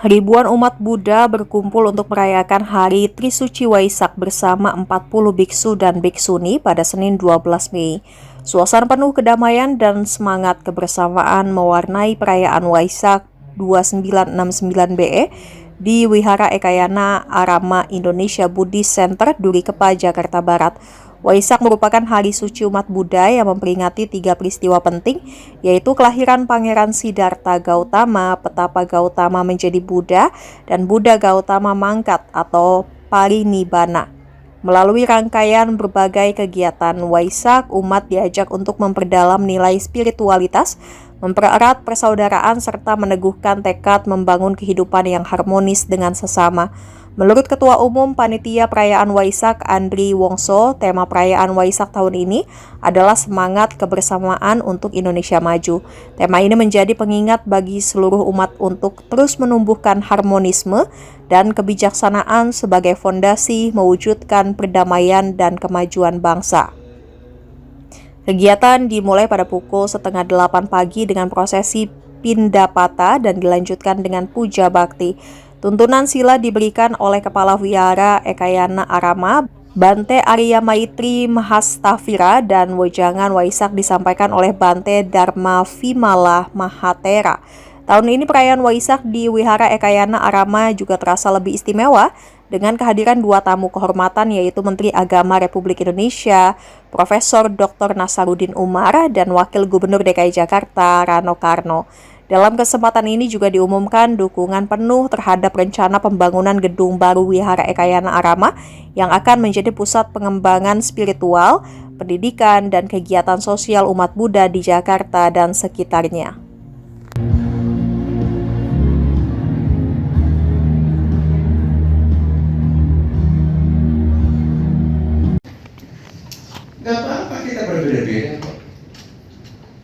Ribuan umat Buddha berkumpul untuk merayakan Hari Trisuci Waisak bersama 40 biksu dan biksuni pada Senin 12 Mei. Suasana penuh kedamaian dan semangat kebersamaan mewarnai perayaan Waisak 2969 BE di Wihara Ekayana Arama Indonesia Buddhist Center, Duri Kepa, Jakarta Barat. Waisak merupakan hari suci umat Buddha yang memperingati 3 peristiwa penting, yaitu kelahiran Pangeran Siddhartha Gautama, Petapa Gautama menjadi Buddha, dan Buddha Gautama mangkat atau Parinibbana. Melalui rangkaian berbagai kegiatan Waisak, umat diajak untuk memperdalam nilai spiritualitas, mempererat persaudaraan, serta meneguhkan tekad membangun kehidupan yang harmonis dengan sesama. Menurut Ketua Umum Panitia Perayaan Waisak, Andri Wongso, tema perayaan Waisak tahun ini adalah semangat kebersamaan untuk Indonesia maju. Tema ini menjadi pengingat bagi seluruh umat untuk terus menumbuhkan harmonisme dan kebijaksanaan sebagai fondasi mewujudkan perdamaian dan kemajuan bangsa. Kegiatan dimulai pada pukul 7:30 pagi dengan prosesi Pindapata dan dilanjutkan dengan puja bakti. Tuntunan sila diberikan oleh Kepala Wihara Ekayana Arama, Bante Arya Maitri Mahastafira, dan wejangan Waisak disampaikan oleh Bante Dharma Vimala Mahatera. Tahun ini perayaan Waisak di Wihara Ekayana Arama juga terasa lebih istimewa dengan kehadiran 2 tamu kehormatan, yaitu Menteri Agama Republik Indonesia, Profesor Dr. Nasaruddin Umar, dan Wakil Gubernur DKI Jakarta, Rano Karno. Dalam kesempatan ini juga diumumkan dukungan penuh terhadap rencana pembangunan gedung baru Wihara Ekayana Arama yang akan menjadi pusat pengembangan spiritual, pendidikan, dan kegiatan sosial umat Buddha di Jakarta dan sekitarnya. Gak apa-apa kita berbeda-beda kok,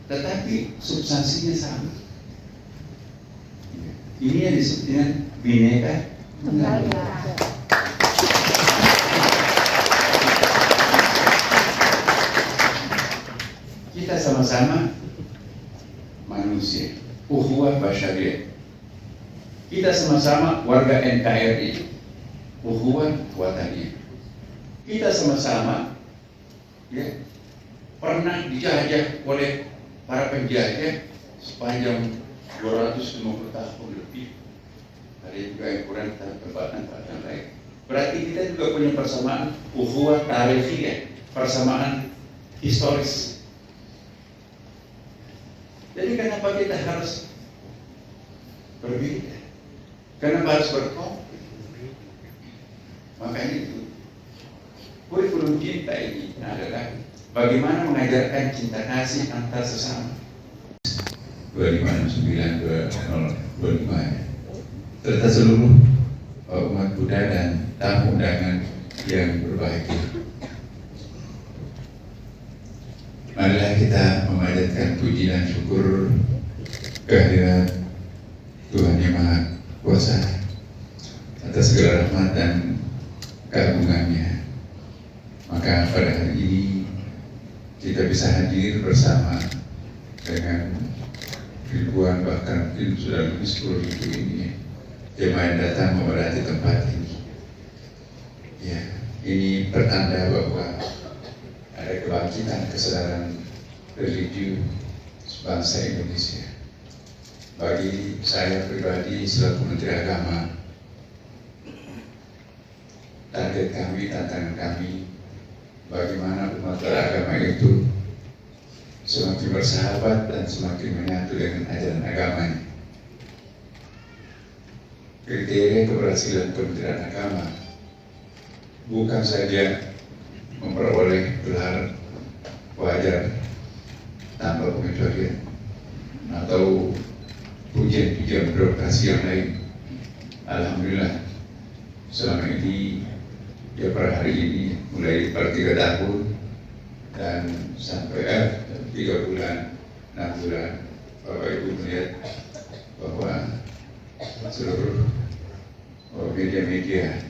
tetapi substansinya sama. Ini yang disebut dengan Bhinneka Tunggal Ika. Kita sama-sama manusia, ukhuwah basyariyah. Kita sama-sama warga NKRI, ukhuwah wataniyah. Kita sama-sama pernah dijajah oleh para penjajah sepanjang 250 tahun lebih. Ada juga yang kurang tebatan lain. Berarti kita juga punya persamaan ukhuwah tarikhiah, persamaan historis. Jadi kenapa kita harus berbeda? Kenapa harus berkonflik? Makanya itu kurikulum cinta ini adalah bagaimana mengajarkan cinta kasih antar sesama. 2569-2025 serta seluruh umat Buddha dan tamu undangan yang berbahagia. Marilah kita memanjatkan puji dan syukur kehadirat Tuhan Yang Maha Kuasa atas segala rahmat dan keagungannya. Maka pada hari ini kita bisa hadir bersama dengan ribuan, bahkan mungkin sudah lebih 10.000 ini jemaah yang datang memadati tempat ini. Ya, ini pertanda bahwa ada kebangkitan kesadaran religi bangsa Indonesia. Bagi saya pribadi selaku Menteri Agama, target kami, tantangan kami, bagaimana umat beragama itu semakin bersahabat dan semakin menyatu dengan ajaran agamanya. Kriteria keberhasilan Kementerian Agama bukan saja memperoleh gelar wajar tanpa pengecualian atau pujian-pujian birokrasi yang lain. Alhamdulillah selama ini per hari ini mulai per 3 tahun dan sampai 3 bulan, 6 bulan, Bapak Ibu melihat bahwa seluruh media-media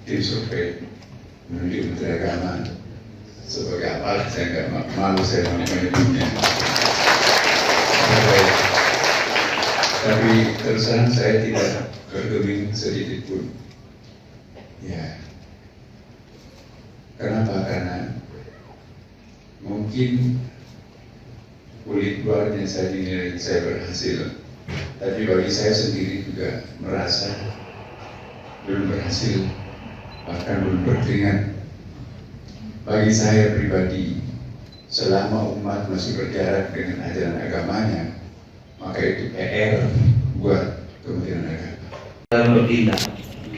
tim survei menuju Menteri Agama sebagai apalah, saya nggak malu saya menyebutnya Tapi terus terang saya tidak bergeming sedikit pun. Ya, kenapa? Karena mungkin kulit luarnya saya dinilai saya berhasil, tapi bagi saya sendiri juga merasa belum berhasil, bahkan belum berkeringat. Bagi saya pribadi, selama umat masih berjarak dengan ajaran agamanya, maka itu PR buat Kementerian Agama. Dalam bertindak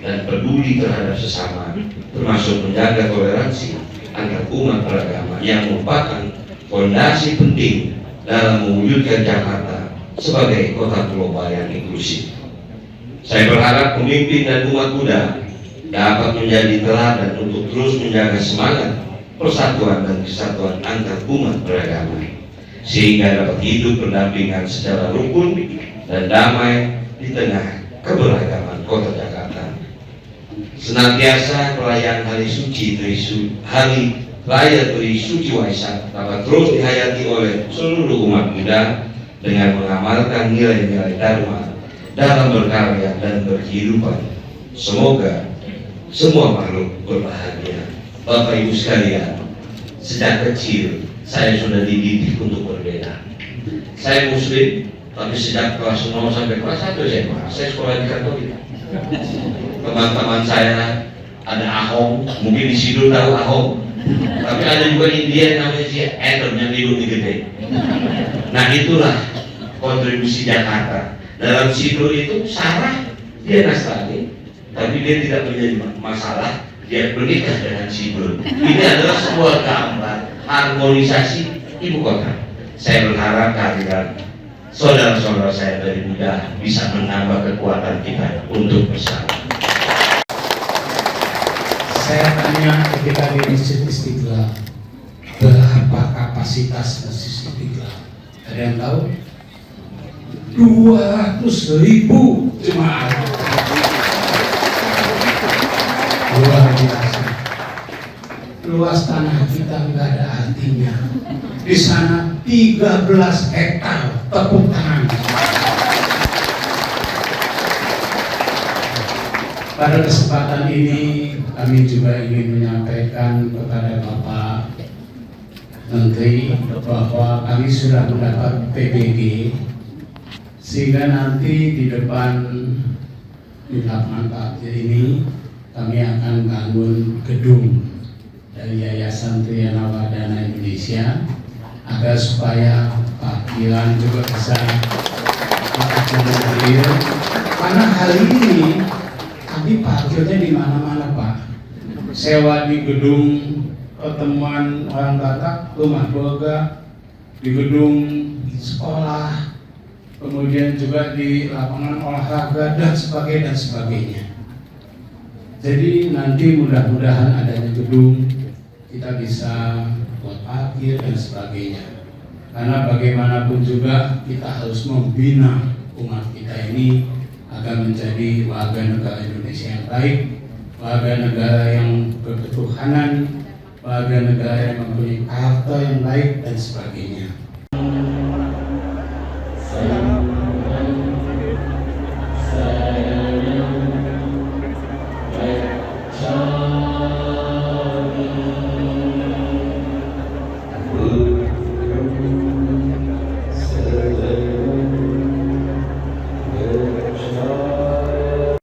dan peduli terhadap sesama, termasuk menjaga toleransi antar umat beragama yang merupakan fondasi penting dalam mewujudkan Jakarta sebagai kota global yang inklusif. Saya berharap pemimpin dan umat muda dapat menjadi teladan untuk terus menjaga semangat persatuan dan kesatuan antar umat beragama, sehingga dapat hidup berdampingan secara rukun dan damai di tengah keberagaman kota Jakarta. Senantiasa perayaan Hari Raya Trisuci Waisak dapat terus dihayati oleh seluruh umat muda dengan mengamalkan nilai-nilai Dharma dalam berkarya dan berkehidupan. Semoga semua makhluk berbahagia. Bapak Ibu sekalian, sejak kecil saya sudah dididik untuk berbeda. Saya Muslim, tapi sejak kelas 0 sampai kelas 1 saya sekolah di Katolik. Teman-teman saya ada Ahong, mungkin di Sidul tahu Ahong, tapi ada juga India namanya si Adam yang hidungnya gede. Nah itulah kontribusi Jakarta. Dalam Sidul itu Sarah dia Nasrani, tapi dia tidak menjadi masalah. Dia menikah dengan Sidul. Ini adalah sebuah gambar harmonisasi ibu kota. Saya berharap kehadiran saudara-saudara saya dari muda bisa menambah kekuatan kita untuk bersama. Saya tanya ketika di Masjid Istiqlal, berapa kapasitas Masjid Istiqlal? Ada yang tahu? 200.000 jemaah. Luar biasa. Luas tanah kita nggak ada artinya. Di sana 13 hektar, tepuk tangan. Pada kesempatan ini kami juga ingin menyampaikan kepada Bapak Menteri bahwa kami sudah mendapat PBG, sehingga nanti di depan di lapangan parkir ini kami akan bangun gedung dari Yayasan Triana Wadana Indonesia agar supaya parkiran juga bisa diakomodir. Karena hari ini kami parkirnya di mana-mana, Pak. Sewa di gedung pertemuan orang Batak, rumah keluarga, di gedung sekolah, kemudian juga di lapangan olahraga dan sebagainya. Jadi nanti mudah-mudahan adanya gedung kita bisa buat parkir dan sebagainya. Karena bagaimanapun juga kita harus membina umat kita ini agar menjadi warga negara Indonesia yang baik, warga negara yang berketuhanan, warga negara yang mempunyai karakter yang baik dan sebagainya.